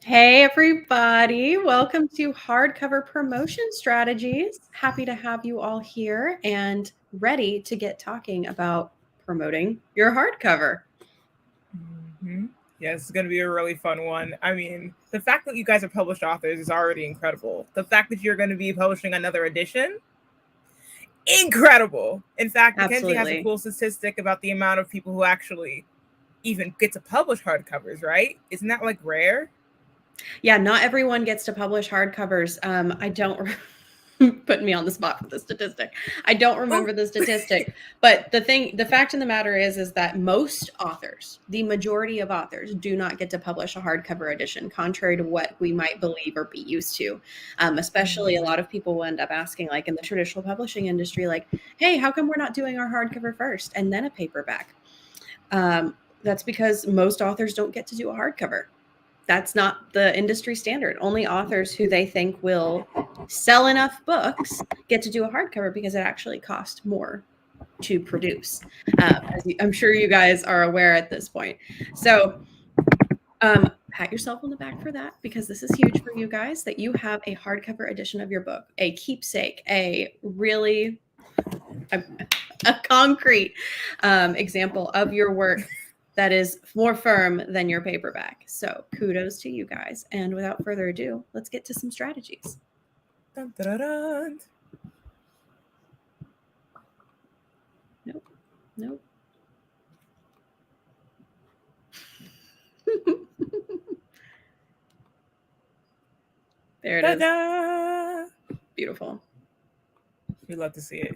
Hey, everybody. Welcome to Hardcover Promotion Strategies. Happy to have you all here and ready to get talking about promoting your hardcover. Mm-hmm. Yeah, this is going to be a really fun one. I mean, the fact that you guys are published authors is already incredible. The fact that you're going to be publishing another edition, incredible. In fact, Mackenzie has a Absolutely. cool statistic about the amount of people who actually even get to publish hardcovers, right? Isn't that like rare? Yeah, not everyone gets to publish hardcovers. I don't putting me on the spot with the statistic. I don't Oh, remember the statistic, but the fact of the matter is that most authors, the majority of authors, do not get to publish a hardcover edition, contrary to what we might believe or be used to. Especially, a lot of people will end up asking, like in the traditional publishing industry, like, "Hey, how come we're not doing our hardcover first and then a paperback?" That's because most authors don't get to do a hardcover. That's not the industry standard. Only authors who they think will sell enough books get to do a hardcover because it actually costs more to produce. I'm sure you guys are aware at this point. So pat yourself on the back for that, because this is huge for you guys that you have a hardcover edition of your book, a keepsake, a really a, a concrete example of your work that is more firm than your paperback. So kudos to you guys. And without further ado, let's get to some strategies. dun, dun, dun. Nope. Nope. There it is. Ta-da! Beautiful. We love to see it.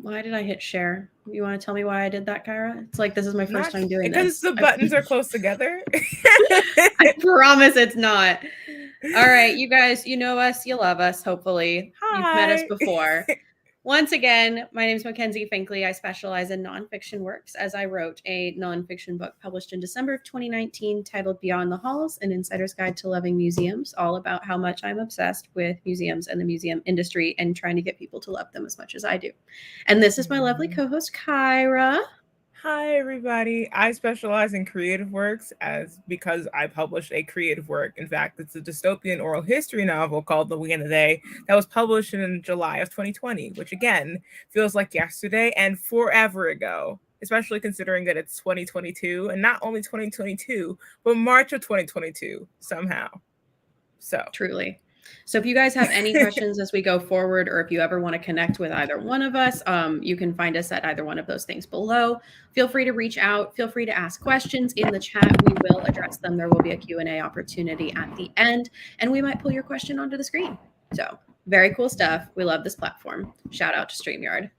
Why did I hit share? You want to tell me why I did that, Kyra? It's like this is my first time doing because this. the buttons are close together. I promise it's not. All right, you guys, you know us, you love us, hopefully. Hi. You've met us before. Once again, my name is Mackenzie Finklea. I specialize in nonfiction works, as I wrote a nonfiction book published in December of 2019 titled Beyond the Halls, An Insider's Guide to Loving Museums, all about how much I'm obsessed with museums and the museum industry and trying to get people to love them as much as I do. And this is my lovely co-host, Kyra. Hi, everybody. I specialize in creative works because I published a creative work. In fact, it's a dystopian oral history novel called The We and the They that was published in July of 2020, which again feels like yesterday and forever ago, especially considering that it's 2022 and not only 2022, but March of 2022 somehow. So, Truly. So if you guys have any questions as we go forward, or if you ever want to connect with either one of us, you can find us at either one of those things below. Feel free to reach out. Feel free to ask questions in the chat. We will address them. There will be a Q&A opportunity at the end, and we might pull your question onto the screen. So very cool stuff. We love this platform. Shout out to StreamYard.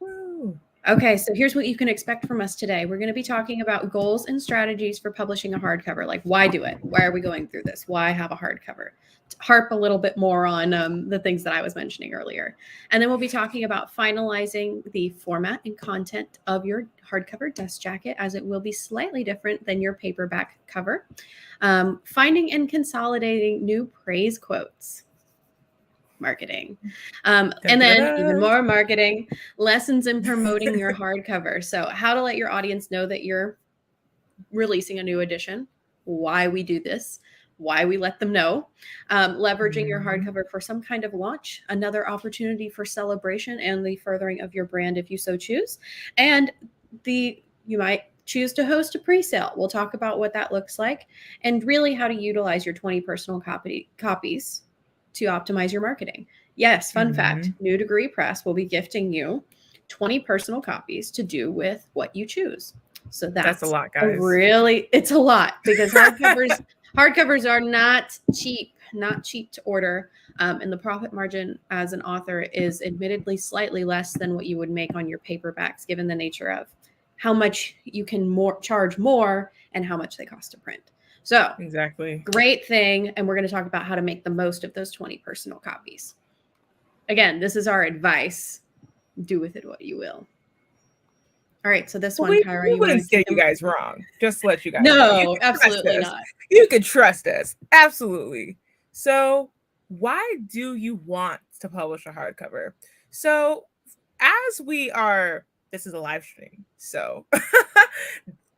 woo. Okay, so here's what you can expect from us today. We're going to be talking about goals and strategies for publishing a hardcover. Like, why do it? Why are we going through this? Why have a hardcover? Harp a little bit more on the things that I was mentioning earlier. And then we'll be talking about finalizing the format and content of your hardcover dust jacket, as it will be slightly different than your paperback cover. Finding and consolidating new praise quotes. Marketing. And then even more marketing, lessons in promoting your hardcover. So how to let your audience know that you're releasing a new edition, why we do this, why we let them know, leveraging your hardcover for some kind of launch, another opportunity for celebration and the furthering of your brand if you so choose. And you might choose to host a presale. We'll talk about what that looks like and really how to utilize your 20 personal copies to optimize your marketing. Yes, fun fact, New Degree Press will be gifting you 20 personal copies to do with what you choose. So that's a lot, guys. It's a lot, because hardcovers are not cheap to order. And the profit margin as an author is admittedly slightly less than what you would make on your paperbacks, given the nature of how much you can charge more and how much they cost to print. So exactly, great thing. And we're going to talk about how to make the most of those 20 personal copies. Again, this is our advice. Do with it what you will. All right, so this one, Kyra, we wouldn't steer you guys wrong. Just to let you guys know. No, absolutely not. You can trust us. Absolutely. So why do you want to publish a hardcover? So as we are, this is a live stream. So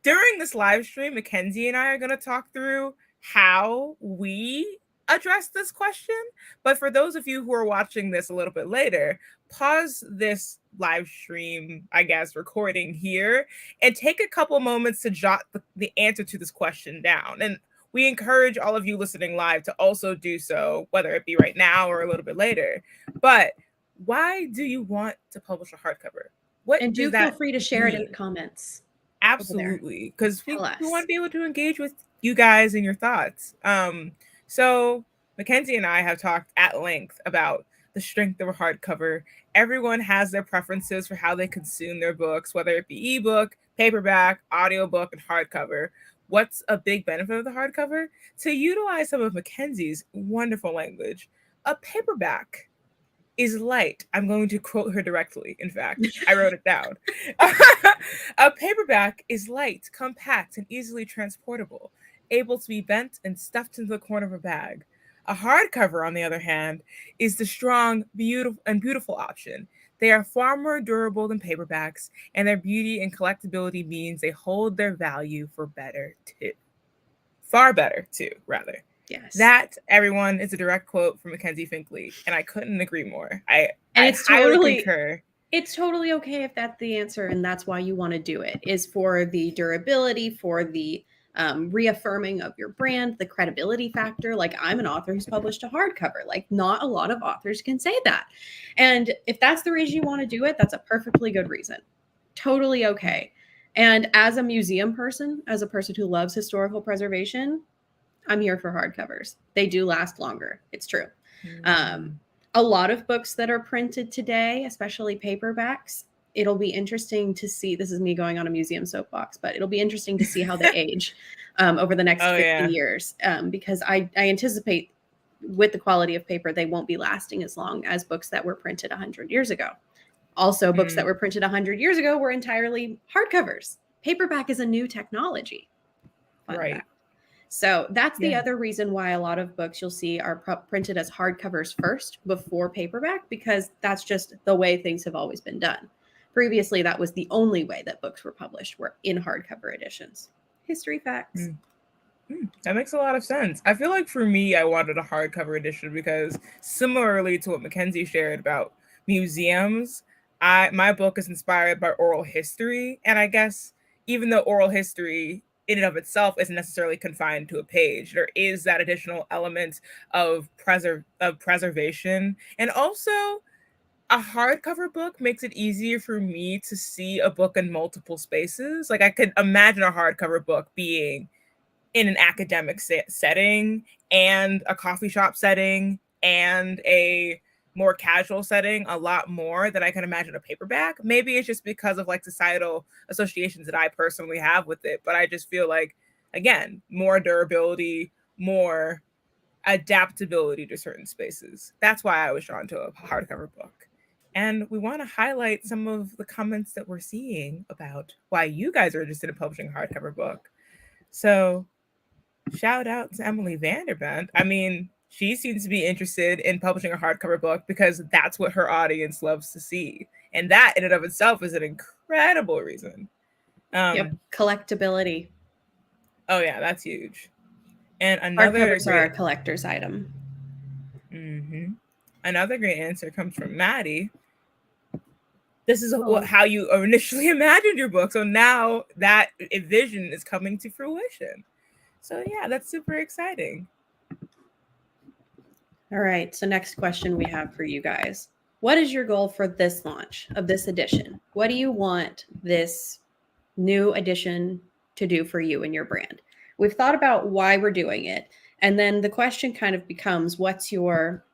During this live stream, Mackenzie and I are going to talk through how we address this question. But for those of you who are watching this a little bit later, pause this live stream, I guess, recording here and take a couple moments to jot the answer to this question down. And we encourage all of you listening live to also do so, whether it be right now or a little bit later. But why do you want to publish a hardcover? What And do does feel that free to share it in mean? the comments. Absolutely, because we Tell us. want to be able to engage with you guys and your thoughts. So Mackenzie and I have talked at length about the strength of a hardcover. Everyone has their preferences for how they consume their books, whether it be ebook, paperback, audiobook, and hardcover. What's a big benefit of the hardcover? To utilize some of Mackenzie's wonderful language, a paperback is light. I'm going to quote her directly. In fact, I wrote it down. A paperback is light, compact, and easily transportable, able to be bent and stuffed into the corner of a bag. A hardcover, on the other hand, is the strong, beautiful option. They are far more durable than paperbacks, and their beauty and collectability means they hold their value for better too. Far better too, rather. Yes. That, everyone, is a direct quote from Mackenzie Finklea, and I couldn't agree more. I highly concur. It's totally okay if that's the answer, and that's why you want to do it, is for the durability, for the reaffirming of your brand, the credibility factor. Like, I'm an author who's published a hardcover. Like, not a lot of authors can say that. And if that's the reason you want to do it, that's a perfectly good reason. Totally okay. And as a museum person, as a person who loves historical preservation, I'm here for hardcovers. They do last longer. It's true. A lot of books that are printed today, especially paperbacks, it'll be interesting to see. This is me going on a museum soapbox, but it'll be interesting to see how they age over the next 50 years, because I anticipate with the quality of paper, they won't be lasting as long as books that were printed 100 years ago. Also, books that were printed 100 years ago were entirely hardcovers. Paperback is a new technology. Fun fact. So that's the other reason why a lot of books you'll see are printed as hardcovers first before paperback, because that's just the way things have always been done. Previously, that was the only way that books were published, were in hardcover editions. History facts. That makes a lot of sense. I feel like for me, I wanted a hardcover edition because, similarly to what Mackenzie shared about museums, my book is inspired by oral history. And I guess even though oral history in and of itself isn't necessarily confined to a page, there is that additional element of preservation. And also, a hardcover book makes it easier for me to see a book in multiple spaces. Like, I could imagine a hardcover book being in an academic setting and a coffee shop setting and a more casual setting a lot more than I can imagine a paperback. Maybe it's just because of like societal associations that I personally have with it, but I just feel like, again, more durability, more adaptability to certain spaces. That's why I was drawn to a hardcover book. And we want to highlight some of the comments that we're seeing about why you guys are interested in publishing a hardcover book. So shout out to Emily Vanderbilt. I mean, she seems to be interested in publishing a hardcover book because that's what her audience loves to see. And that in and of itself is an incredible reason. Collectability. Oh yeah, that's huge. And another hardcovers are a collector's item. Another great answer comes from Maddie. This is how you initially imagined your book. So now that vision is coming to fruition. So yeah, that's super exciting. All right. So next question we have for you guys. What is your goal for this launch of this edition? What do you want this new edition to do for you and your brand? We've thought about why we're doing it. And then the question kind of becomes, what's your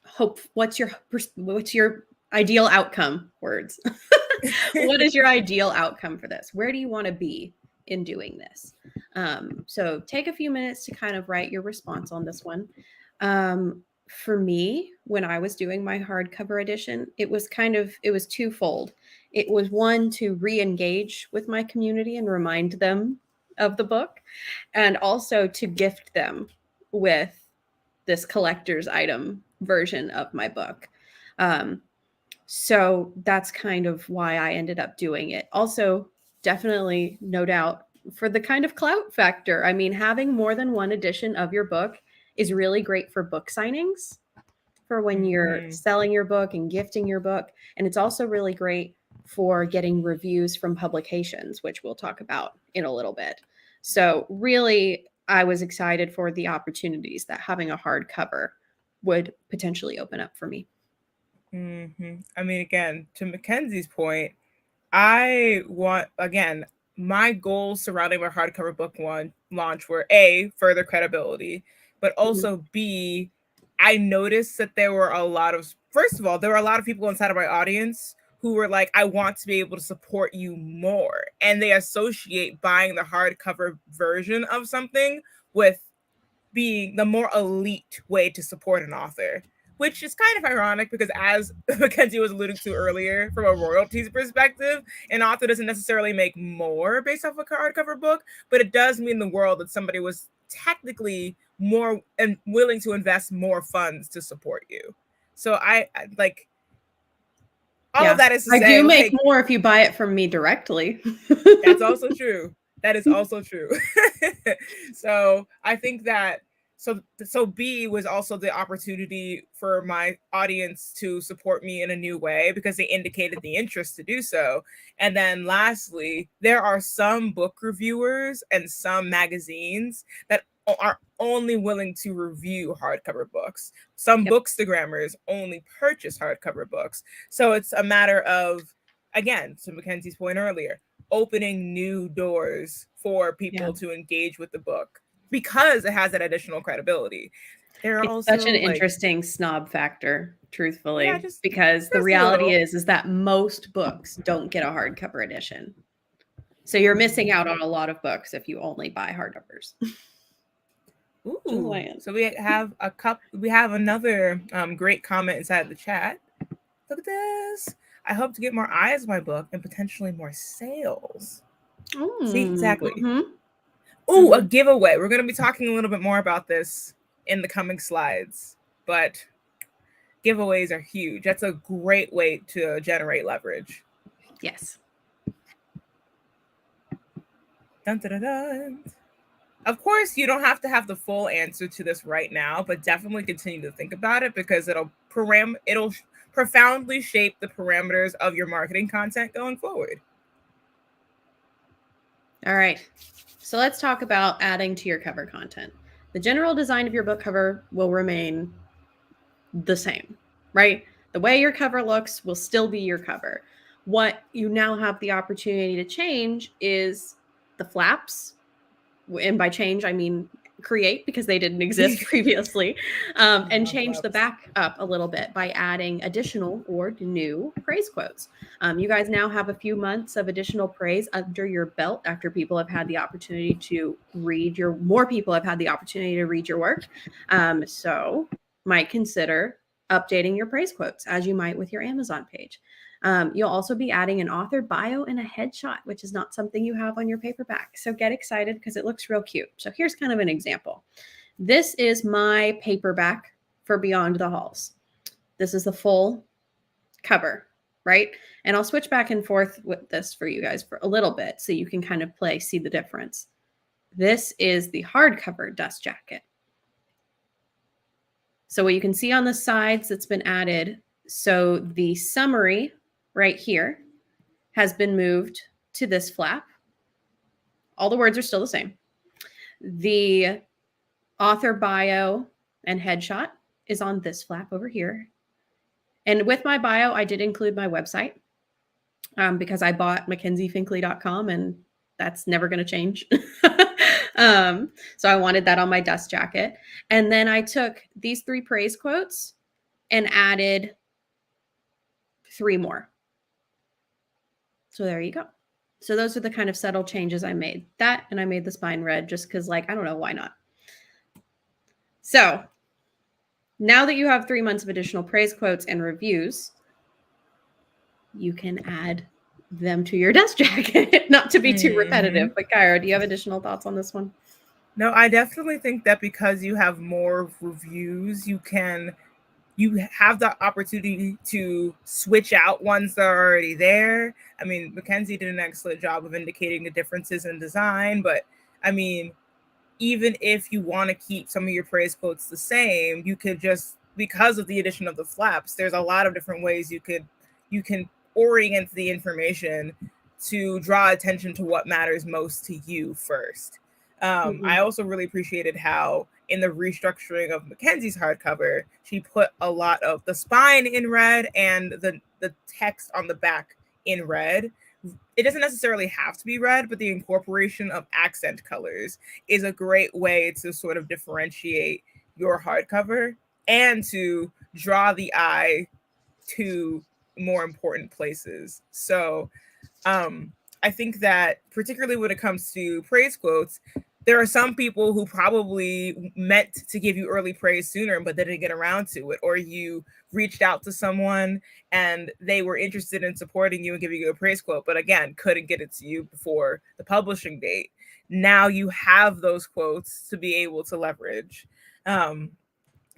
hope? What's your ideal outcome? Words. What is your ideal outcome for this? Where do you want to be in doing this? So take a few minutes to kind of write your response on this one. For me, when I was doing my hardcover edition, it was twofold. It was one, to re-engage with my community and remind them of the book, and also to gift them with this collector's item version of my book. So that's kind of why I ended up doing it. Also, definitely, no doubt, for the kind of clout factor. I mean, having more than one edition of your book is really great for book signings, for when you're selling your book and gifting your book. And it's also really great for getting reviews from publications, which we'll talk about in a little bit. So really, I was excited for the opportunities that having a hardcover would potentially open up for me. I mean, again, to Mackenzie's point, I want, again, my goals surrounding my hardcover book launch were A, further credibility, but also B, I noticed that there were a lot of people inside of my audience who were like, I want to be able to support you more. And they associate buying the hardcover version of something with being the more elite way to support an author, which is kind of ironic because, as Mackenzie was alluding to earlier, from a royalties perspective, an author doesn't necessarily make more based off a hardcover book, but it does mean the world that somebody was technically more and willing to invest more funds to support you. So I like all of that is to say, I do make more if you buy it from me directly. That's also true. That is also true. So I think that so B was also the opportunity for my audience to support me in a new way because they indicated the interest to do so. And then lastly, there are some book reviewers and some magazines that are only willing to review hardcover books. Some bookstagrammers only purchase hardcover books. So it's a matter of, again, to Mackenzie's point earlier, opening new doors for people to engage with the book because it has that additional credibility. There are it's also such an interesting snob factor, truthfully, because just the reality is that most books don't get a hardcover edition. So you're missing out on a lot of books if you only buy hardcovers. Ooh, so we have another great comment inside the chat. Look at this. I hope to get more eyes on my book and potentially more sales. See, exactly. A giveaway. We're going to be talking a little bit more about this in the coming slides, but giveaways are huge. That's a great way to generate leverage. Yes. Dun, dun, dun, dun. Of course, you don't have to have the full answer to this right now, but definitely continue to think about it because it'll profoundly shape the parameters of your marketing content going forward. All right. So let's talk about adding to your cover content. The general design of your book cover will remain the same, right? The way your cover looks will still be your cover. What you now have the opportunity to change is the flaps. And by change, I mean create, because they didn't exist previously, and change the back up a little bit by adding additional or new praise quotes. You guys now have a few months of additional praise under your belt after people have had the opportunity to read more people have had the opportunity to read your work. So might consider updating your praise quotes as you might with your Amazon page. You'll also be adding an author bio and a headshot, which is not something you have on your paperback. So get excited because it looks real cute. So here's kind of an example. This is my paperback for Beyond the Halls. This is the full cover, right? And I'll switch back and forth with this for you guys for a little bit so you can kind of see the difference. This is the hardcover dust jacket. So what you can see on the sides that's been added, so the summary right here has been moved to this flap. All the words are still the same. The author bio and headshot is on this flap over here. And with my bio, I did include my website because I bought MackenzieFinklea.com and that's never going to change. So I wanted that on my dust jacket. And then I took these 3 praise quotes and added 3 more. So there you go. So those are the kind of subtle changes I made. That, and I made the spine red just because, I don't know, why not? So now that you have 3 months of additional praise quotes and reviews, you can add them to your dust jacket. Not to be too repetitive, but Kyra, do you have additional thoughts on this one? No, I definitely think that because you have more reviews, you can you have the opportunity to switch out ones that are already there. I mean, Mackenzie did an excellent job of indicating the differences in design, but I mean, even if you want to keep some of your praise quotes the same, you could just, because of the addition of the flaps, there's a lot of different ways you can orient the information to draw attention to what matters most to you first. I also really appreciated how in the restructuring of Mackenzie's hardcover, she put a lot of the spine in red and the text on the back in red. It doesn't necessarily have to be red, but the incorporation of accent colors is a great way to sort of differentiate your hardcover and to draw the eye to more important places. So I think that particularly when it comes to praise quotes, there are some people who probably meant to give you early praise sooner, but they didn't get around to it. Or you reached out to someone and they were interested in supporting you and giving you a praise quote, but again, couldn't get it to you before the publishing date. Now you have those quotes to be able to leverage.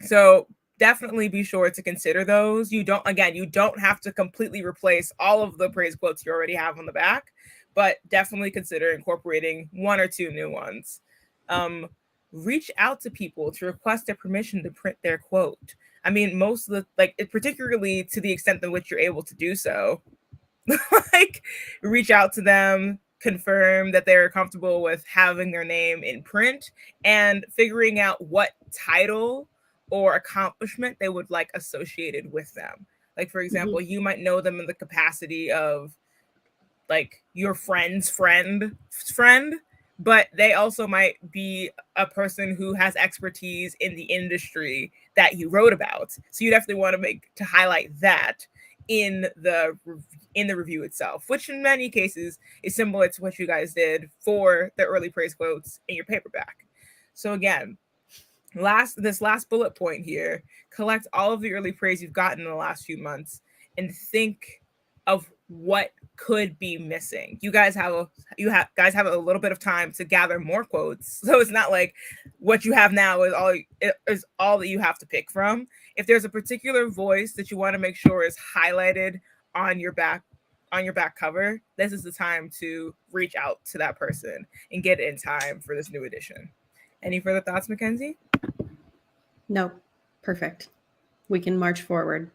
So definitely be sure to consider those. You don't have to completely replace all of the praise quotes you already have on the back, but definitely consider incorporating one or two new ones. Reach out to people to request their permission to print their quote. I mean, most of particularly to the extent in which you're able to do so, like reach out to them, confirm that they're comfortable with having their name in print, and figuring out what title or accomplishment they would like associated with them. Like, for example, you might know them in the capacity of like your friend's friend, but they also might be a person who has expertise in the industry that you wrote about. So you definitely want to highlight that in the review itself, which in many cases is similar to what you guys did for the early praise quotes in your paperback. So again, this last bullet point here, collect all of the early praise you've gotten in the last few months and think of what could be missing. You guys have a little bit of time to gather more quotes. So it's not like what you have now is all that you have to pick from. If there's a particular voice that you want to make sure is highlighted on your back cover, this is the time to reach out to that person and get it in time for this new edition. Any further thoughts, Mackenzie? No, perfect. We can march forward.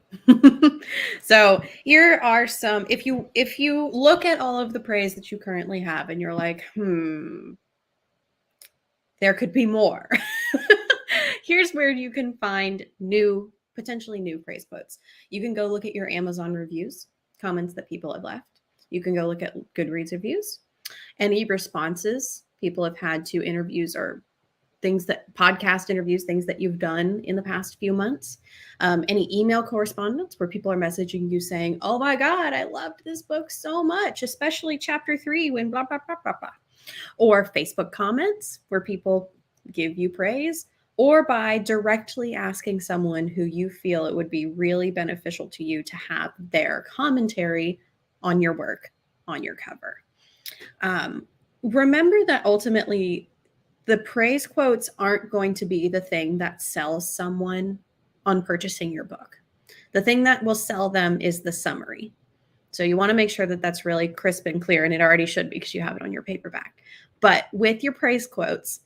So here are some, if you look at all of the praise that you currently have and you're like, there could be more. Here's where you can find potentially new praise quotes. You can go look at your Amazon reviews, comments that people have left. You can go look at Goodreads reviews, any responses people have had to interviews or podcast interviews, things that you've done in the past few months, any email correspondence where people are messaging you saying, oh my God, I loved this book so much, especially chapter 3 when blah, blah, blah, blah, blah. Or Facebook comments where people give you praise, or by directly asking someone who you feel it would be really beneficial to you to have their commentary on your work, on your cover. Remember that ultimately, the praise quotes aren't going to be the thing that sells someone on purchasing your book. The thing that will sell them is the summary. So you want to make sure that that's really crisp and clear, and it already should be because you have it on your paperback. But with your praise quotes,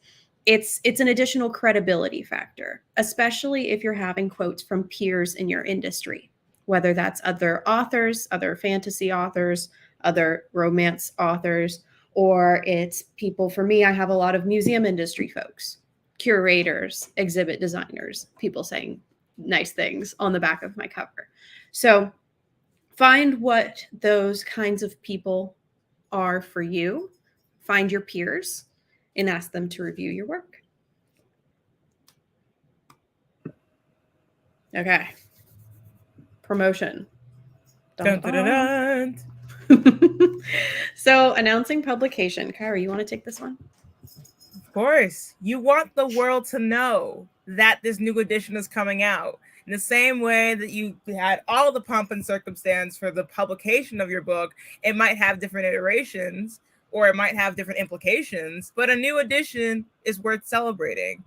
it's an additional credibility factor, especially if you're having quotes from peers in your industry, whether that's other authors, other fantasy authors, other romance authors, or it's people. For me, I have a lot of museum industry folks, curators, exhibit designers, people saying nice things on the back of my cover. So find what those kinds of people are for you. Find your peers and ask them to review your work. Okay. Promotion. Dun, dun, dun, dun. So announcing publication. Kyra, you want to take this one? Of course. You want the world to know that this new edition is coming out. In the same way that you had all the pomp and circumstance for the publication of your book, it might have different iterations or it might have different implications, but a new edition is worth celebrating.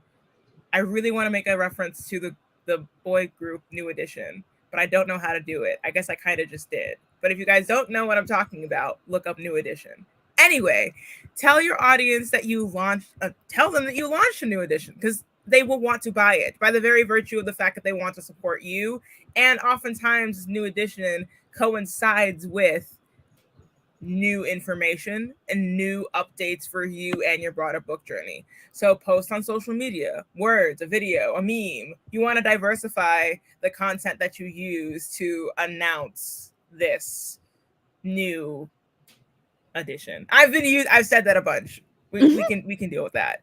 I really want to make a reference to the boy group New Edition, but I don't know how to do it. I guess I kind of just did. But if you guys don't know what I'm talking about, look up New Edition. Anyway, tell your audience that you launched, tell them that you launched a New Edition, because they will want to buy it by the very virtue of the fact that they want to support you. And oftentimes New Edition coincides with new information and new updates for you and your broader book journey. So post on social media, words, a video, a meme. You want to diversify the content that you use to announce this new edition. I've said that a bunch. We can deal with that.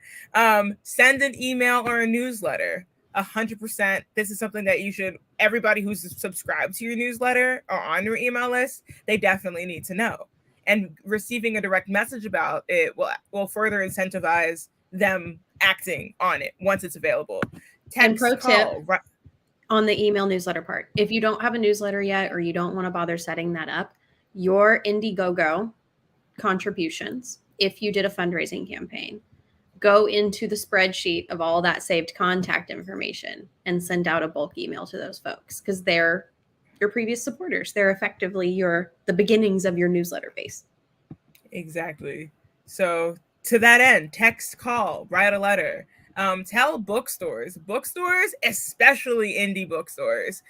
Send an email or a newsletter. 100%. This is something that you should, everybody who's subscribed to your newsletter or on your email list, they definitely need to know. And receiving a direct message about it will further incentivize them acting on it once it's available. Text, and pro tip on the email newsletter part, if you don't have a newsletter yet or you don't want to bother setting that up, your Indiegogo contributions, if you did a fundraising campaign, go into the spreadsheet of all that saved contact information and send out a bulk email to those folks, because they're your previous supporters. They're effectively the beginnings of your newsletter base. Exactly. So to that end, text, call, write a letter. Tell bookstores, especially indie bookstores,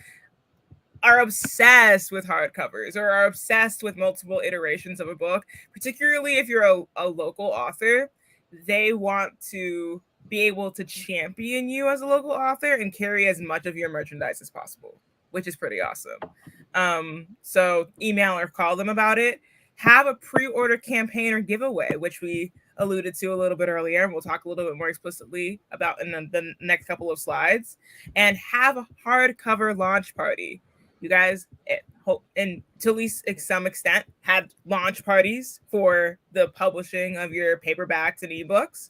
are obsessed with hardcovers or are obsessed with multiple iterations of a book, particularly if you're a local author. They want to be able to champion you as a local author and carry as much of your merchandise as possible, which is pretty awesome. So email or call them about it. Have a pre-order campaign or giveaway, which we alluded to a little bit earlier, and we'll talk a little bit more explicitly about in the next couple of slides. And have a hardcover launch party. You guys, and to at least some extent, had launch parties for the publishing of your paperbacks and ebooks.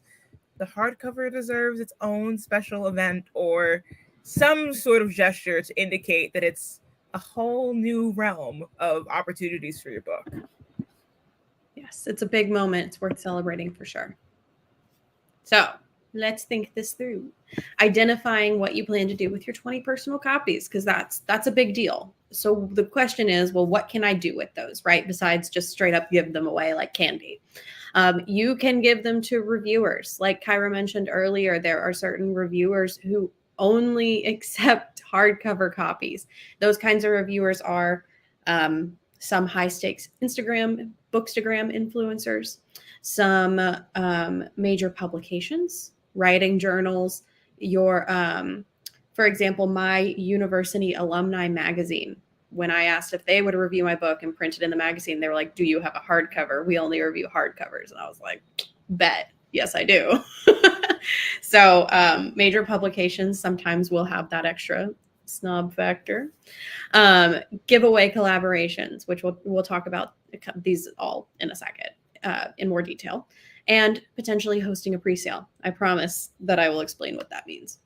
The hardcover deserves its own special event or some sort of gesture to indicate that it's a whole new realm of opportunities for your book. Yes, it's a big moment. It's worth celebrating for sure. So let's think this through. Identifying what you plan to do with your 20 personal copies, because that's a big deal. So the question is, well, what can I do with those, right? Besides just straight up give them away like candy. You can give them to reviewers. Like Kyra mentioned earlier, there are certain reviewers who only accept hardcover copies. Those kinds of reviewers are some high stakes Bookstagram influencers, some major publications, writing journals, for example, my university alumni magazine. When I asked if they would review my book and print it in the magazine, they were like, do you have a hardcover? We only review hardcovers. And I was like, bet. Yes, I do. So major publications sometimes will have that extra snob factor. Giveaway collaborations, which we'll talk about these all in a second in more detail, and potentially hosting a presale. I promise that I will explain what that means.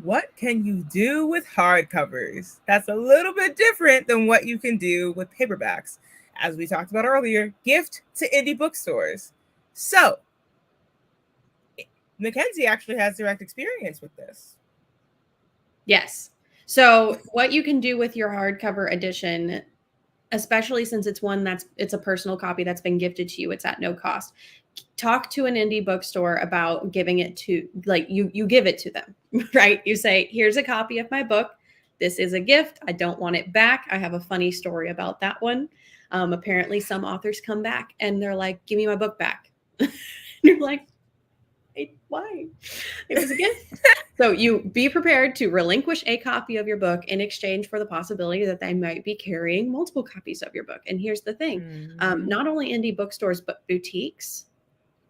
What can you do with hardcovers? That's a little bit different than what you can do with paperbacks. As we talked about earlier, gift to indie bookstores. So, Mackenzie actually has direct experience with this. Yes. So what you can do with your hardcover edition, especially since it's a personal copy that's been gifted to you, it's at no cost. Talk to an indie bookstore about giving it to, like, you give it to them, right? You say, here's a copy of my book. This is a gift. I don't want it back. I have a funny story about that one. Apparently some authors come back and they're like, give me my book back. You're like, why? It was a gift. So you be prepared to relinquish a copy of your book in exchange for the possibility that they might be carrying multiple copies of your book. And here's the thing. Not only indie bookstores, but boutiques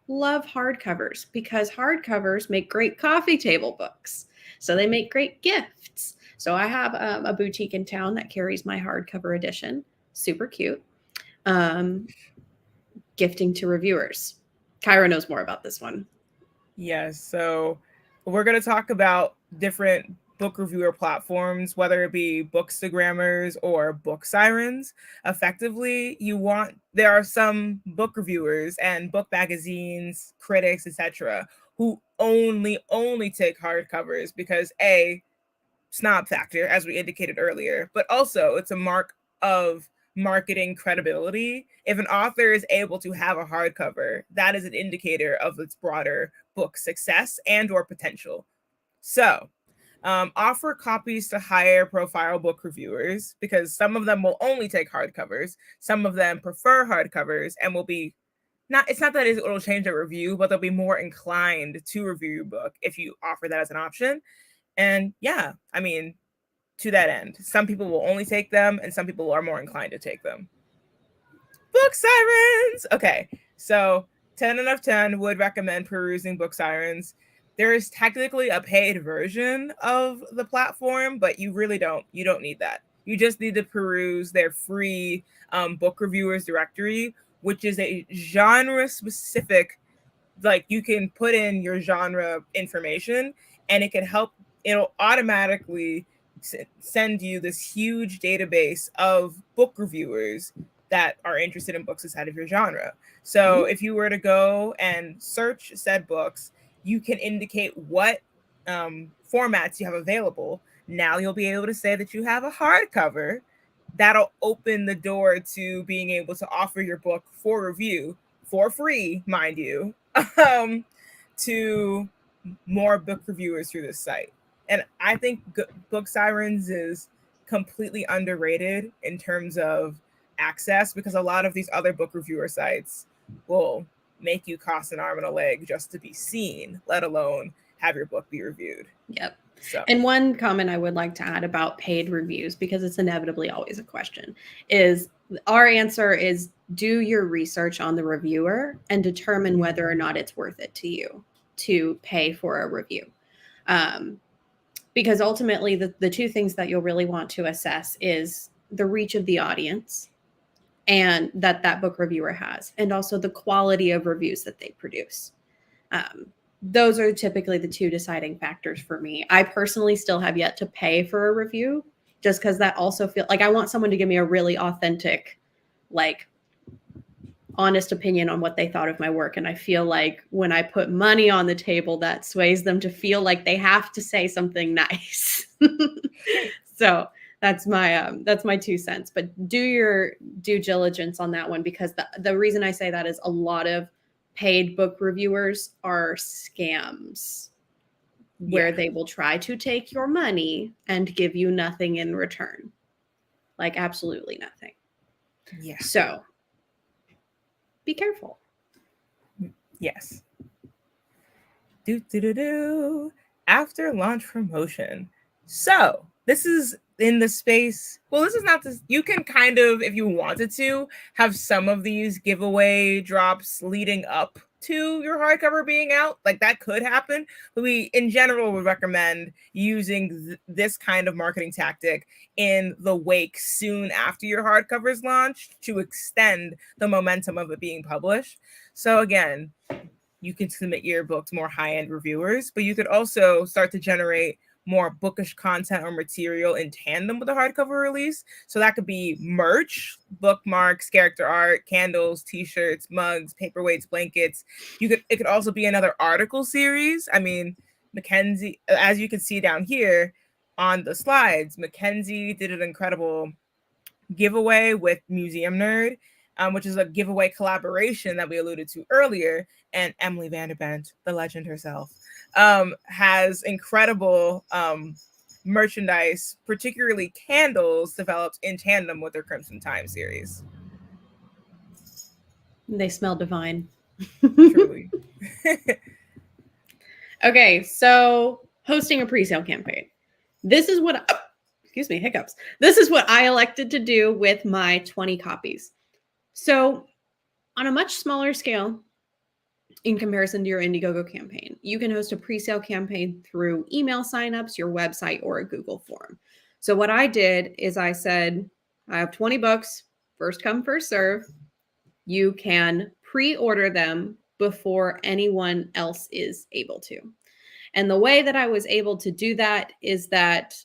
love hardcovers, because hardcovers make great coffee table books. So they make great gifts. So I have a boutique in town that carries my hardcover edition. Super cute. Gifting to reviewers. Kyra knows more about this one. Yes. So we're going to talk about different book reviewer platforms, whether it be Bookstagrammers or Booksirens. Effectively, there are some book reviewers and book magazines, critics, etc., who only take hardcovers because A, snob factor, as we indicated earlier, but also it's a mark of marketing credibility. If an author is able to have a hardcover, that is an indicator of its broader book success and or potential. So offer copies to higher profile book reviewers, because some of them will only take hardcovers. Some of them prefer hardcovers and will be it's not that it'll change their review, but they'll be more inclined to review your book if you offer that as an option. And yeah, I mean, to that end, some people will only take them and some people are more inclined to take them. Booksirens! Okay, so 10 out of 10 would recommend perusing Booksirens. There is technically a paid version of the platform, but you really don't need that. You just need to peruse their free book reviewers directory, which is a genre specific, like you can put in your genre information and it'll automatically send you this huge database of book reviewers that are interested in books inside of your genre. So if you were to go and search said books, you can indicate what formats you have available. Now you'll be able to say that you have a hardcover. That'll open the door to being able to offer your book for review for free, mind you, to more book reviewers through this site. And I think Booksirens is completely underrated in terms of access, because a lot of these other book reviewer sites will make you cost an arm and a leg just to be seen, let alone have your book be reviewed. Yep. So. And one comment I would like to add about paid reviews, because it's inevitably always a question, is our answer is do your research on the reviewer and determine whether or not it's worth it to you to pay for a review. Because ultimately the two things that you'll really want to assess is the reach of the audience and that book reviewer has, and also the quality of reviews that they produce. Those are typically the two deciding factors for me. I personally still have yet to pay for a review, just because that also feels like I want someone to give me a really authentic, like honest opinion on what they thought of my work. And I feel like when I put money on the table, that sways them to feel like they have to say something nice. So that's my 2 cents. But do your due diligence on that one, because the reason I say that is a lot of paid book reviewers are scams where they will try to take your money and give you nothing in return. Like absolutely nothing. Yeah. So be careful. Yes. After launch promotion. So this is in the space. Well, this is not this. You can kind of, if you wanted to, have some of these giveaway drops leading up to your hardcover being out. Like that could happen. But we, in general, would recommend using this kind of marketing tactic in the wake soon after your hardcover is launched to extend the momentum of it being published. So again, you can submit your book to more high-end reviewers, but you could also start to generate more bookish content or material in tandem with the hardcover release. So that could be merch, bookmarks, character art, candles, t-shirts, mugs, paperweights, blankets. It could also be another article series. I mean, Mackenzie, as you can see down here on the slides, Mackenzie did an incredible giveaway with Museum Nerd, which is a giveaway collaboration that we alluded to earlier. And Emily Vanderbent, the legend herself, has incredible merchandise, particularly candles, developed in tandem with their Crimson Time series. They smell divine. Truly. Okay, so hosting a pre-sale campaign. This is what, excuse me, hiccups. This is what I elected to do with my 20 copies. So on a much smaller scale, in comparison to your Indiegogo campaign, you can host a pre-sale campaign through email signups, your website, or a Google form. So what I did is I said, I have 20 books, first come, first serve. You can pre-order them before anyone else is able to. And the way that I was able to do that is that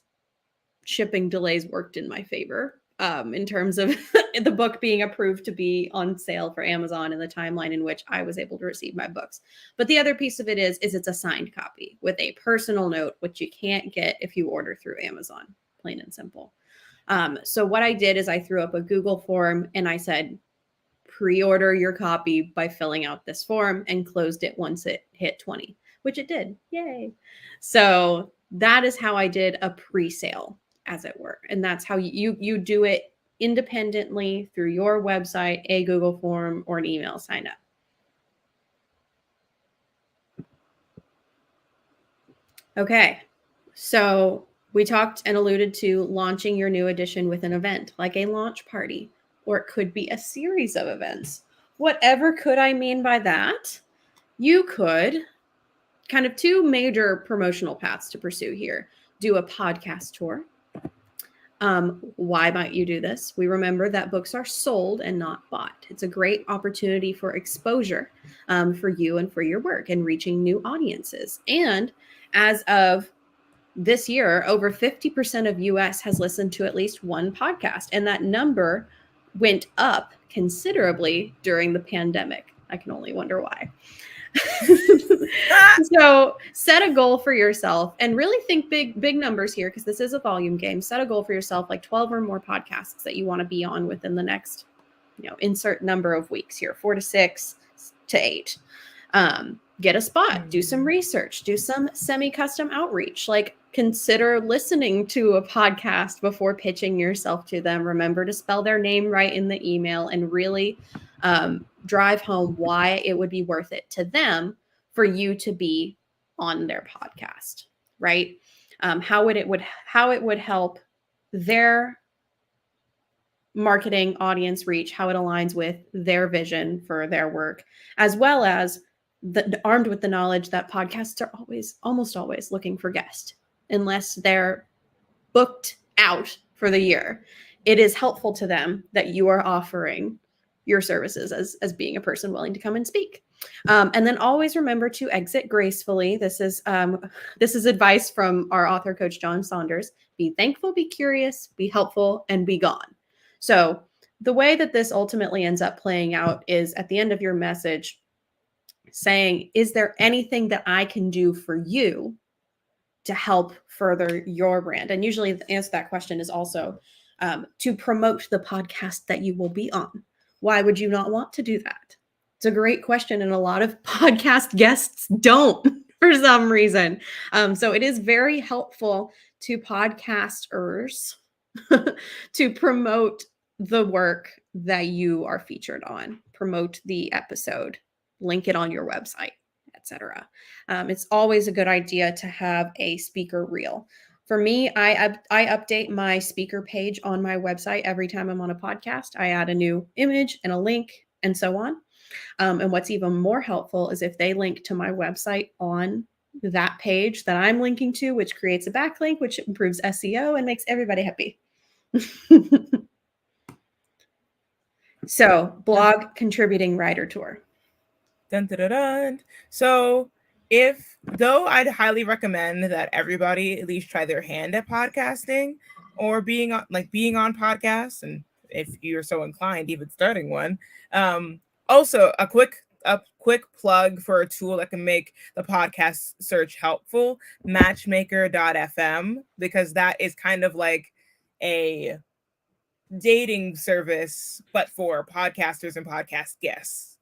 shipping delays worked in my favor. in terms of the book being approved to be on sale for Amazon and the timeline in which I was able to receive my books. But the other piece of it is it's a signed copy with a personal note, which you can't get if you order through Amazon, plain and simple. So what I did is I threw up a Google form and I said, pre-order your copy by filling out this form, and closed it once it hit 20, which it did. Yay. So that is how I did a pre-sale, as it were. And that's how you do it independently through your website, a Google form, or an email sign up. Okay. So we talked and alluded to launching your new edition with an event, like a launch party, or it could be a series of events. Whatever could I mean by that? You could kind of two major promotional paths to pursue here. Do a podcast tour. Why might you do this? We remember that books are sold and not bought. It's a great opportunity for exposure for you and for your work and reaching new audiences. And as of this year, over 50% of US has listened to at least one podcast, and that number went up considerably during the pandemic. I can only wonder why. So set a goal for yourself and really think big numbers here, because this is a volume game. Set a goal for yourself, like 12 or more podcasts that you want to be on within the next, insert number of weeks here, 4 to 6 to 8. Get a spot, do some research, do some semi-custom outreach, like consider listening to a podcast before pitching yourself to them. Remember to spell their name right in the email and really drive home why it would be worth it to them for you to be on their podcast, right? How it would help their marketing audience reach, how it aligns with their vision for their work, as well as armed with the knowledge that podcasts are almost always looking for guests, unless they're booked out for the year. It is helpful to them that you are offering your services as being a person willing to come and speak. And then always remember to exit gracefully. This is advice from our author coach, John Saunders. Be thankful, be curious, be helpful, and be gone. So the way that this ultimately ends up playing out is at the end of your message saying, is there anything that I can do for you to help further your brand? And usually the answer to that question is also to promote the podcast that you will be on. Why would you not want to do that? It's a great question, and a lot of podcast guests don't for some reason. So it is very helpful to podcasters to promote the work that you are featured on, promote the episode, link it on your website, etc. It's always a good idea to have a speaker reel. For me, I update my speaker page on my website every time I'm on a podcast. I add a new image and a link and so on. And what's even more helpful is if they link to my website on that page that I'm linking to, which creates a backlink, which improves SEO and makes everybody happy. So, blog contributing writer tour. Dun, dun, dun, dun. So though I'd highly recommend that everybody at least try their hand at podcasting or being on podcasts, and if you're so inclined, even starting one. Also a quick plug for a tool that can make the podcast search helpful, matchmaker.fm, because that is kind of like a dating service, but for podcasters and podcast guests,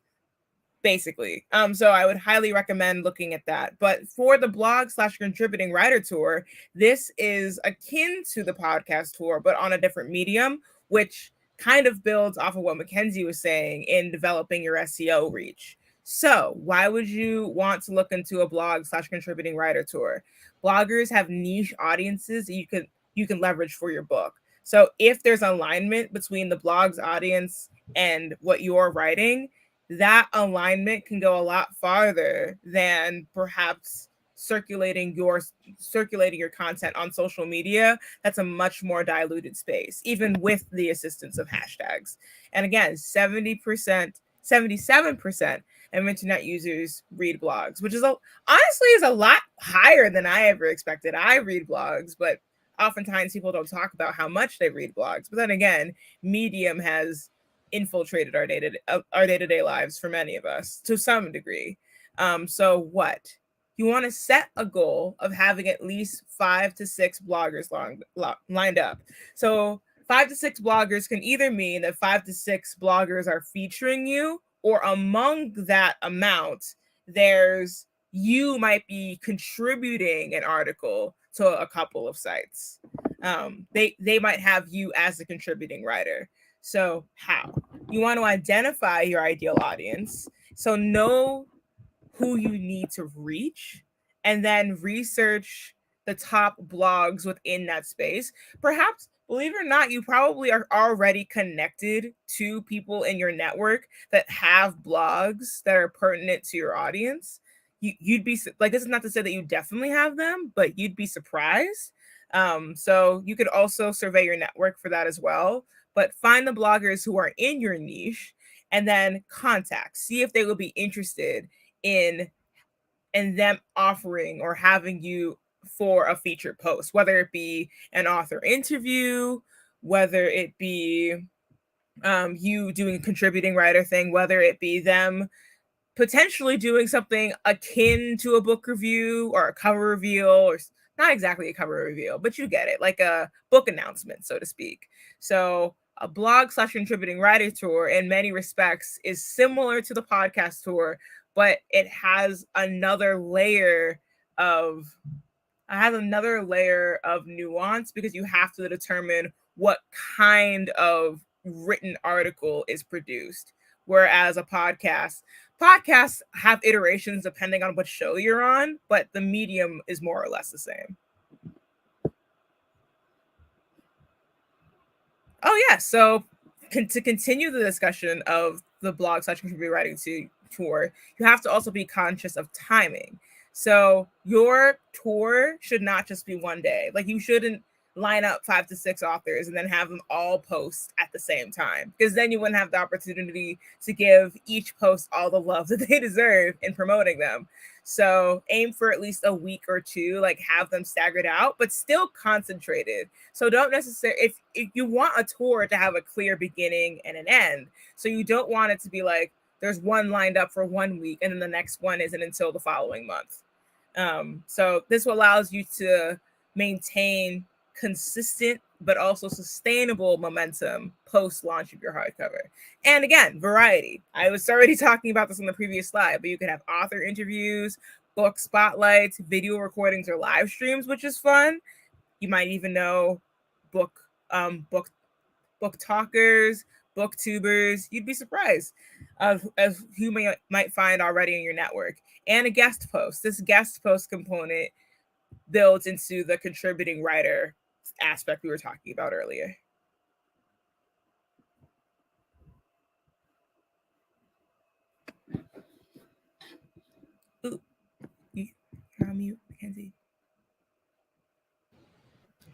basically. So I would highly recommend looking at that. But for the blog/contributing writer tour, this is akin to the podcast tour, but on a different medium, which kind of builds off of what Mackenzie was saying in developing your SEO reach. So why would you want to look into a blog/contributing writer tour? Bloggers have niche audiences that you can leverage for your book. So if there's alignment between the blog's audience and what you're writing, that alignment can go a lot farther than perhaps circulating your content on social media. That's a much more diluted space, even with the assistance of hashtags. And again, 77% of internet users read blogs, which is honestly a lot higher than I ever expected. I read blogs, but oftentimes people don't talk about how much they read blogs, but then again, Medium has infiltrated our day-to-day lives for many of us to some degree. So what? You want to set a goal of having at least 5 to 6 bloggers lined up. So 5 to 6 bloggers can either mean that 5 to 6 bloggers are featuring you, or among that amount, you might be contributing an article to a couple of sites. They might have you as a contributing writer. So how? You want to identify your ideal audience. So know who you need to reach, and then research the top blogs within that space. Perhaps, believe it or not, you probably are already connected to people in your network that have blogs that are pertinent to your audience. You'd be like, this is not to say that you definitely have them, but you'd be surprised. So you could also survey your network for that as well. But find the bloggers who are in your niche, and then see if they will be interested in them offering or having you for a featured post, whether it be an author interview, whether it be you doing a contributing writer thing, whether it be them potentially doing something akin to a book review or a cover reveal, or not exactly a cover reveal, but you get it, like a book announcement, so to speak. So a blog/contributing writer tour in many respects is similar to the podcast tour, but it has another layer of nuance, because you have to determine what kind of written article is produced. Whereas podcasts have iterations depending on what show you're on, but the medium is more or less the same. Oh yeah, so to continue the discussion of the blog/contributing writing tour, you have to also be conscious of timing. So your tour should not just be one day. Like, you shouldn't line up 5 to 6 authors and then have them all post at the same time, because then you wouldn't have the opportunity to give each post all the love that they deserve in promoting them. So aim for at least a week or two, like have them staggered out, but still concentrated. So don't necessarily, if you want a tour to have a clear beginning and an end, so you don't want it to be like there's one lined up for 1 week and then the next one isn't until the following month. So this allows you to maintain consistent but also sustainable momentum post launch of your hardcover. And again, variety. I was already talking about this on the previous slide, but you could have author interviews, book spotlights, video recordings, or live streams, which is fun. You might even know book talkers, booktubers. You'd be surprised of who might find already in your network. And a guest post. This guest post component builds into the contributing writer aspect we were talking about earlier. Ooh, you're on mute, Mackenzie.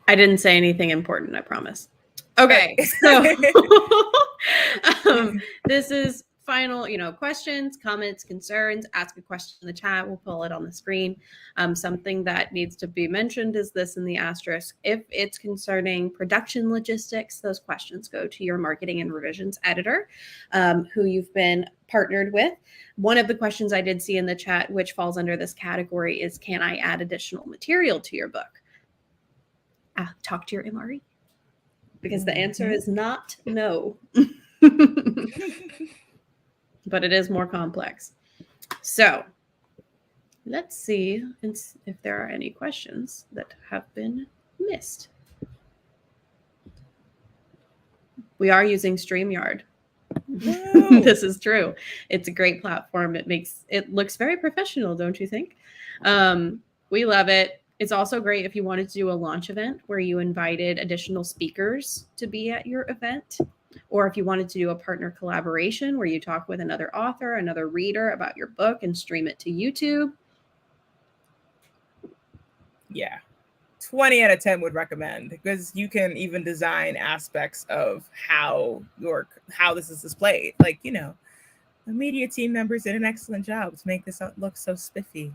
I didn't say anything important, I promise. Okay, so this is final, questions, comments, concerns. Ask a question in the chat. We'll pull it on the screen. Something that needs to be mentioned is this in the asterisk. If it's concerning production logistics, those questions go to your marketing and revisions editor, who you've been partnered with. One of the questions I did see in the chat, which falls under this category, is, can I add additional material to your book? Talk to your MRE, because the answer is not no. But it is more complex. So let's see if there are any questions that have been missed. We are using StreamYard. This is true. It's a great platform. It looks very professional, don't you think? We love it. It's also great if you wanted to do a launch event where you invited additional speakers to be at your event, or if you wanted to do a partner collaboration where you talk with another author, another reader about your book and stream it to YouTube. Yeah, 20 out of 10 would recommend, because you can even design aspects of how this is displayed. Like, the media team members did an excellent job to make this look so spiffy.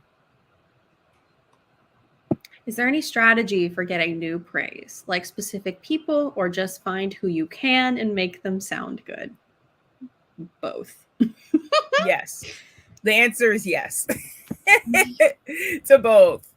Is there any strategy for getting new praise, like specific people, or just find who you can and make them sound good? Both. Yes. The answer is yes. To both.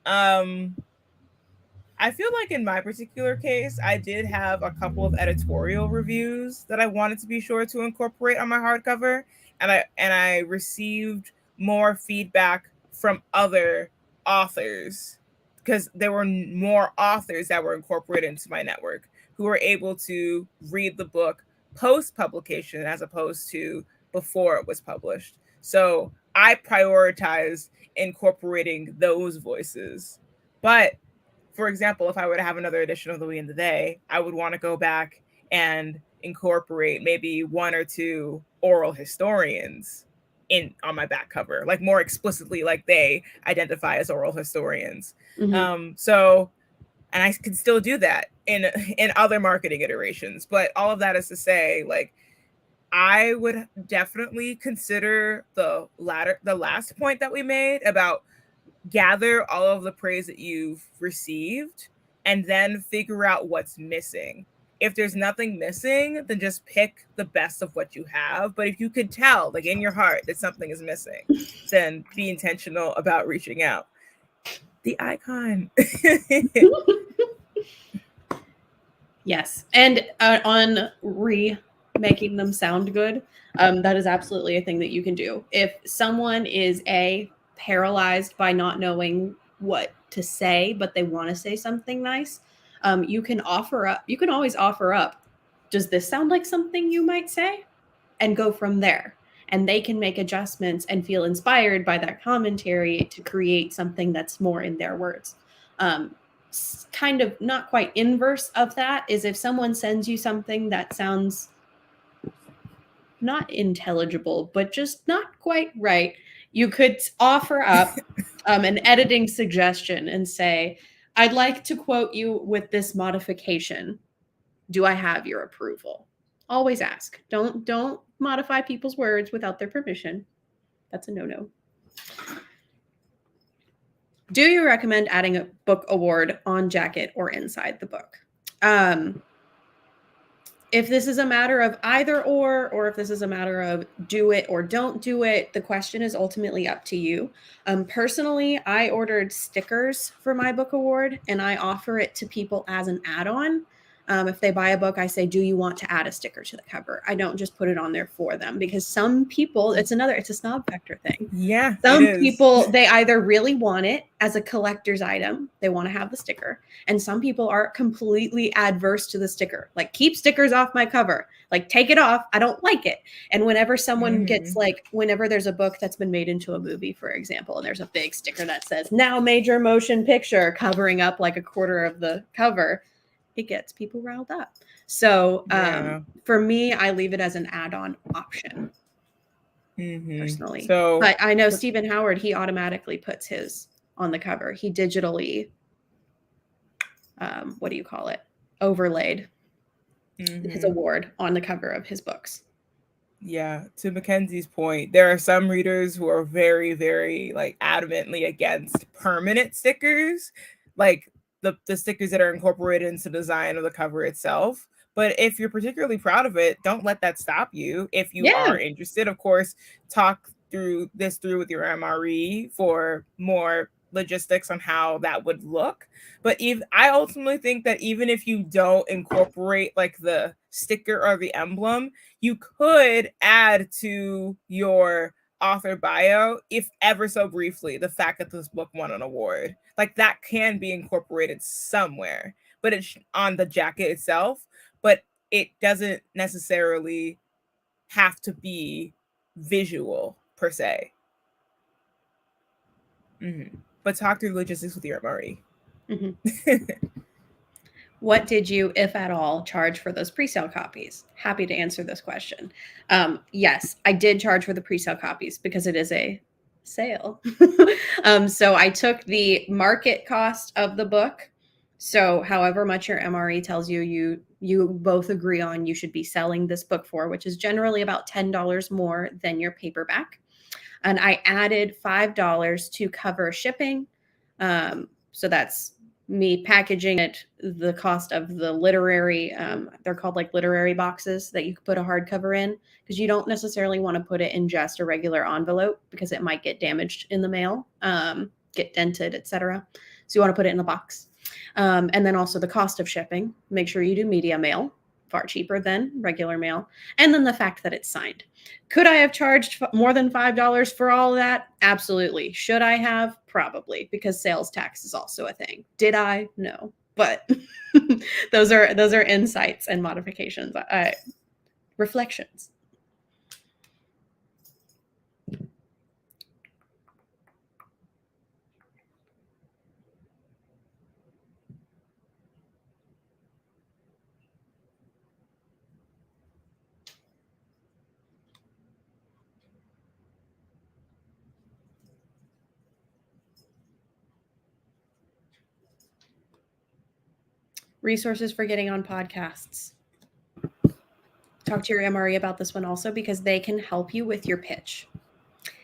I feel like in my particular case, I did have a couple of editorial reviews that I wanted to be sure to incorporate on my hardcover, and I received more feedback from other authors because there were more authors that were incorporated into my network who were able to read the book post publication as opposed to before it was published. So I prioritized incorporating those voices. But for example, if I were to have another edition of The Wee and the They, I would want to go back and incorporate maybe one or two oral historians in on my back cover, like more explicitly, like they identify as oral historians. So, and I can still do that in other marketing iterations. But all of that is to say, like, I would definitely consider the last point that we made about gather all of the praise that you've received and then figure out what's missing. If there's nothing missing, then just pick the best of what you have. But if you could tell, like in your heart, that something is missing, then be intentional about reaching out. The icon. Yes. And on making them sound good, that is absolutely a thing that you can do. If someone is paralyzed by not knowing what to say, but they want to say something nice, you can always offer up, does this sound like something you might say? And go from there. And they can make adjustments and feel inspired by that commentary to create something that's more in their words. Kind of not quite inverse of that is if someone sends you something that sounds not intelligible, but just not quite right, you could offer up an editing suggestion and say, I'd like to quote you with this modification. Do I have your approval? Always ask. Don't modify people's words without their permission. That's a no-no. Do you recommend adding a book award on jacket or inside the book? If this is a matter of either or if this is a matter of do it or don't do it, the question is ultimately up to you. Personally, I ordered stickers for my book award, and I offer it to people as an add-on. If they buy a book, I say, do you want to add a sticker to the cover? I don't just put it on there for them, because some people, it's a snob factor thing. Yeah. Some people, they either really want it as a collector's item, they want to have the sticker, and some people are completely adverse to the sticker. Like, keep stickers off my cover. Like, take it off. I don't like it. And whenever someone gets, like, whenever there's a book that's been made into a movie, for example, and there's a big sticker that says, now major motion picture, covering up like a quarter of the cover, it gets people riled up. So for me, I leave it as an add-on option. Personally. But I know Stephen Howard, he automatically puts his on the cover. He digitally, what do you call it? Overlaid his award on the cover of his books. Yeah. To Mackenzie's point, there are some readers who are very, very like adamantly against permanent stickers, like the stickers that are incorporated into the design of the cover itself. But if you're particularly proud of it, don't let that stop you. If you are interested, of course, talk through with your MRE for more logistics on how that would look. But I ultimately think that even if you don't incorporate like the sticker or the emblem, you could add to your author bio, if ever so briefly, the fact that this book won an award. Like, that can be incorporated somewhere, but it's on the jacket itself. But it doesn't necessarily have to be visual per se. But talk through logistics with your MRE. What did you, if at all, charge for those pre-sale copies? Happy to answer this question. Yes, I did charge for the pre-sale copies because it is a sale. So I took the market cost of the book. So however much your MRE tells you, you both agree on you should be selling this book for, which is generally about $10 more than your paperback. And I added $5 to cover shipping, So that's me packaging it, the cost of the literary, they're called like literary boxes that you could put a hardcover in, because you don't necessarily want to put it in just a regular envelope because it might get damaged in the mail, get dented, etc. So you want to put it in a box. And then also the cost of shipping. Make sure you do media mail, far cheaper than regular mail. And then the fact that it's signed. Could I have charged more than $5 for all of that? Absolutely. Should I have? Probably, because sales tax is also a thing. Did I? No. But those are insights and modifications, reflections. Resources for getting on podcasts. Talk to your MRE about this one also, because they can help you with your pitch.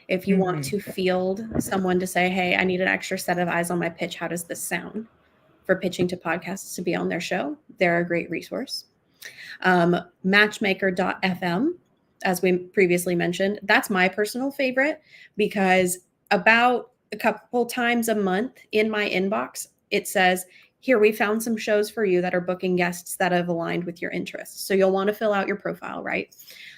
If you want to field someone to say, hey, I need an extra set of eyes on my pitch, how does this sound? For pitching to podcasts to be on their show, they're a great resource. Matchmaker.fm, as we previously mentioned, that's my personal favorite, because about a couple times a month in my inbox, it says, here, we found some shows for you that are booking guests that have aligned with your interests. So you'll want to fill out your profile, right?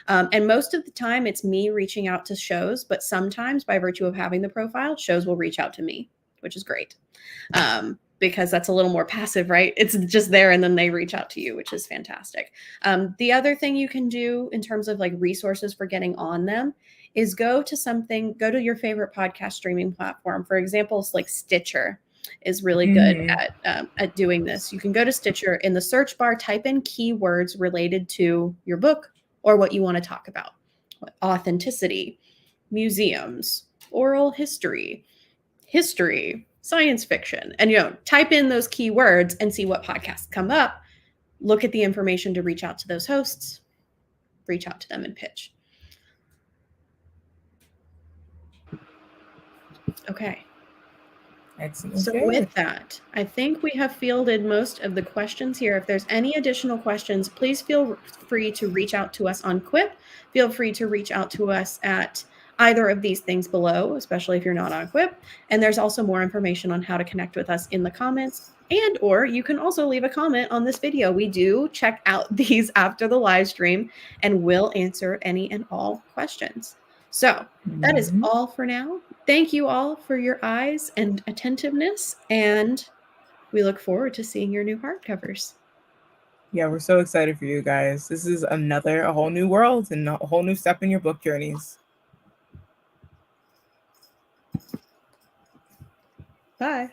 And most of the time it's me reaching out to shows, but sometimes by virtue of having the profile, shows will reach out to me, which is great. Because that's a little more passive, right? It's just there and then they reach out to you, which is fantastic. The other thing you can do in terms of like resources for getting on them is go to your favorite podcast streaming platform. For example, it's like Stitcher is really good at doing this. You can go to Stitcher, in the search bar, type in keywords related to your book or what you want to talk about. Authenticity, museums, oral history, science fiction. And, type in those keywords and see what podcasts come up. Look at the information to reach out to those hosts, reach out to them and pitch. Okay. Excellent. So with that, I think we have fielded most of the questions here. If there's any additional questions, please feel free to reach out to us on Quip. Feel free to reach out to us at either of these things below, especially if you're not on Quip. And there's also more information on how to connect with us in the comments, or you can also leave a comment on this video. We do check out these after the live stream and will answer any and all questions. So that is all for now. Thank you all for your eyes and attentiveness, and we look forward to seeing your new hardcovers. Yeah, we're so excited for you guys. This is a whole new world and a whole new step in your book journeys. Bye.